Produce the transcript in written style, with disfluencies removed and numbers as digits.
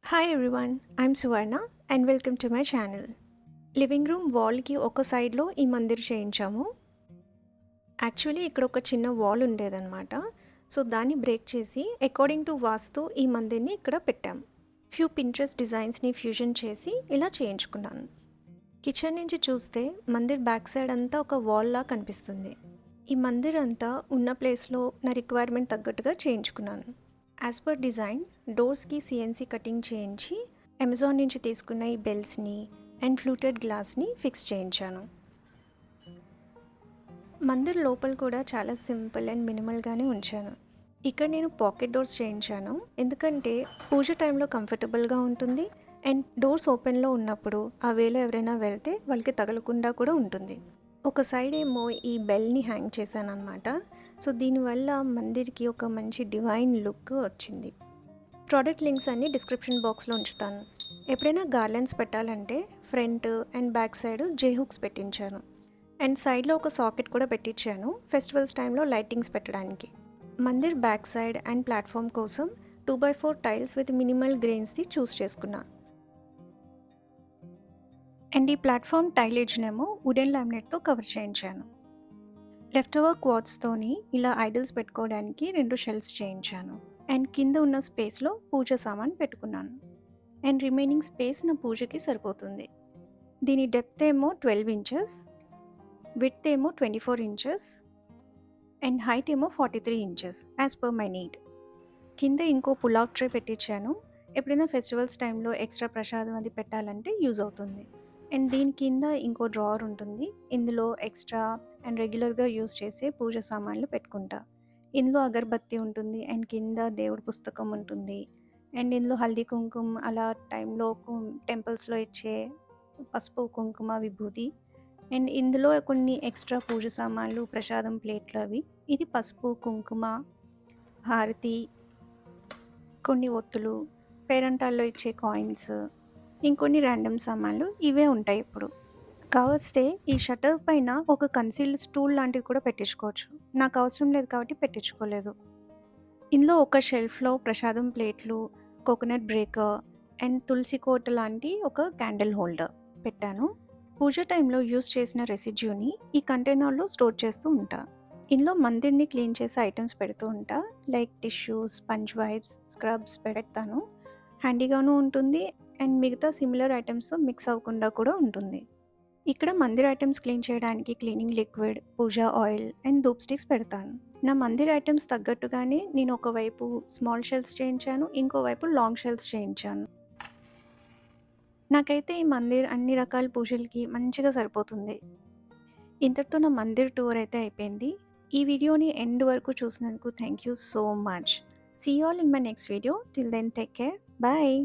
Hi everyone, I'm Suvarna and welcome to my channel. Living room వాల్కి ఒక సైడ్లో ఈ మందిర్ చేయించాము. యాక్చువల్లీ ఇక్కడ ఒక చిన్న వాల్ ఉండేదన్నమాట. సో దాన్ని బ్రేక్ చేసి అకార్డింగ్ టు వాస్తు ఈ మందిర్ని ఇక్కడ పెట్టాం. ఫ్యూ పింట్రెస్ట్ డిజైన్స్ని ఫ్యూజన్ చేసి ఇలా చేయించుకున్నాను. కిచెన్ నుంచి చూస్తే మందిర్ బ్యాక్ సైడ్ అంతా ఒక వాల్లా కనిపిస్తుంది. ఈ మందిర్ అంతా ఉన్న ప్లేస్లో నా రిక్వైర్మెంట్ తగ్గట్టుగా చేయించుకున్నాను. యాజ్ పర్ డిజైన్ డోర్స్కి సిఎన్సి కటింగ్ చేయించి అమెజాన్ నుంచి తీసుకున్న ఈ బెల్స్ని అండ్ ఫ్లూటెడ్ గ్లాస్ని ఫిక్స్ చేయించాను. మందిర్ లోపల కూడా చాలా సింపుల్ అండ్ మినిమల్గానే ఉంచాను. ఇక్కడ నేను పాకెట్ డోర్స్ చేయించాను, ఎందుకంటే పూజ టైంలో కంఫర్టబుల్గా ఉంటుంది అండ్ డోర్స్ ఓపెన్లో ఉన్నప్పుడు ఆ వేలో ఎవరైనా వెళ్తే వాళ్ళకి తగలకుండా కూడా ఉంటుంది. ఒక సైడ్ ఏమో ఈ బెల్ని హ్యాంగ్ చేశాను అనమాట. సో దీనివల్ల మందిర్కి ఒక మంచి డివైన్ లుక్ వచ్చింది. ప్రోడక్ట్ లింక్స్ అన్నీ డిస్క్రిప్షన్ బాక్స్లో ఉంచుతాను. ఎప్పుడైనా గార్లెన్స్ పెట్టాలంటే front and back side J hooks పెట్టించాను అండ్ సైడ్లో ఒక సాకెట్ కూడా పెట్టించాను ఫెస్టివల్స్ టైంలో లైటింగ్స్ పెట్టడానికి. మందిర్ బ్యాక్ సైడ్ అండ్ ప్లాట్ఫామ్ కోసం 2x4 టైల్స్ విత్ మినిమల్ గ్రెయిన్స్ది చూస్ చేసుకున్నా. అండ్ ఈ ప్లాట్ఫామ్ టైల్ ఎడ్జ్నేమో వుడెన్ లామినేట్తో కవర్ చేయించాను. లెఫ్ట్ ఓవర్ క్వాడ్స్తోని ఇలా ఐడల్స్ పెట్టుకోవడానికి 2 షెల్ఫ్స్ చేయించాను అండ్ కింద ఉన్న స్పేస్లో పూజ సామాన్ పెట్టుకున్నాను. అండ్ రిమైనింగ్ స్పేస్ నా పూజకి సరిపోతుంది. దీని డెప్త్ ఏమో 12 ఇంచెస్, విడ్త్ ఏమో 24 ఇంచెస్ అండ్ హైట్ ఏమో 43 inches as per my need. కింద ఇంకో పులావ్ ట్రే పెట్టించాను. ఎప్పుడైనా ఫెస్టివల్స్ టైంలో ఎక్స్ట్రా ప్రసాదం అది పెట్టాలంటే యూజ్ అవుతుంది. అండ్ దీని కింద ఇంకో డ్రావర్ ఉంటుంది. ఇందులో ఎక్స్ట్రా అండ్ రెగ్యులర్గా యూజ్ చేసే పూజ సామాన్లు పెట్టుకుంటా. ఇందులో అగరబత్తి ఉంటుంది అండ్ కింద దేవుడి పుస్తకం ఉంటుంది. అండ్ ఇందులో హల్దీ కుంకుమ అలా టైంలో టెంపుల్స్లో ఇచ్చే పసుపు కుంకుమ విభూతి. అండ్ ఇందులో కొన్ని ఎక్స్ట్రా పూజ సామాన్లు ప్రసాదం ప్లేట్లు అవి. ఇది పసుపు కుంకుమ హారతి, కొన్ని ఒత్తులు, పేరంటాల్లో ఇచ్చే కాయిన్స్, ఇంకొన్ని ర్యాండమ్ సామాన్లు ఇవే ఉంటాయి. ఇప్పుడు కావస్తే ఈ షటర్ పైన ఒక కన్సీల్డ్ స్టూల్ లాంటివి కూడా పెట్టించుకోవచ్చు. నాకు అవసరం లేదు కాబట్టి పెట్టించుకోలేదు. ఇందులో ఒక షెల్ఫ్లో ప్రసాదం ప్లేట్లు, కోకోనట్ బ్రేకర్ అండ్ తులసి కోట లాంటి ఒక క్యాండిల్ హోల్డర్ పెట్టాను. పూజ టైంలో యూస్ చేసిన రెసిడ్యూని ఈ కంటైనర్లో స్టోర్ చేస్తూ ఉంటా. ఇందులో మందిర్ని క్లీన్ చేసే ఐటమ్స్ పెడుతూ ఉంటా. Like tissues, sponge wipes, scrubs పెడతాను. హ్యాండీగాను ఉంటుంది అండ్ మిగతా సిమిలర్ ఐటమ్స్ మిక్స్ అవ్వకుండా కూడా ఉంటుంది. ఇక్కడ మందిర్ ఐటమ్స్ క్లీన్ చేయడానికి cleaning liquid, puja oil and ధూప్ స్టిక్స్ పెడతాను. నా మందిర్ ఐటమ్స్ తగ్గట్టుగానే నేను ఒకవైపు స్మాల్ షెల్ఫ్స్ చేయించాను, ఇంకోవైపు లాంగ్ షెల్ఫ్స్ చేయించాను. నాకైతే ఈ మందిర్ అన్ని రకాల పూజలకి మంచిగా సరిపోతుంది. ఇంతటితో నా మందిర్ టూర్ అయితే అయిపోయింది. ఈ వీడియోని ఎండ్ వరకు చూసినందుకు thank you so much. See you all in my next video. Till then take care. Bye.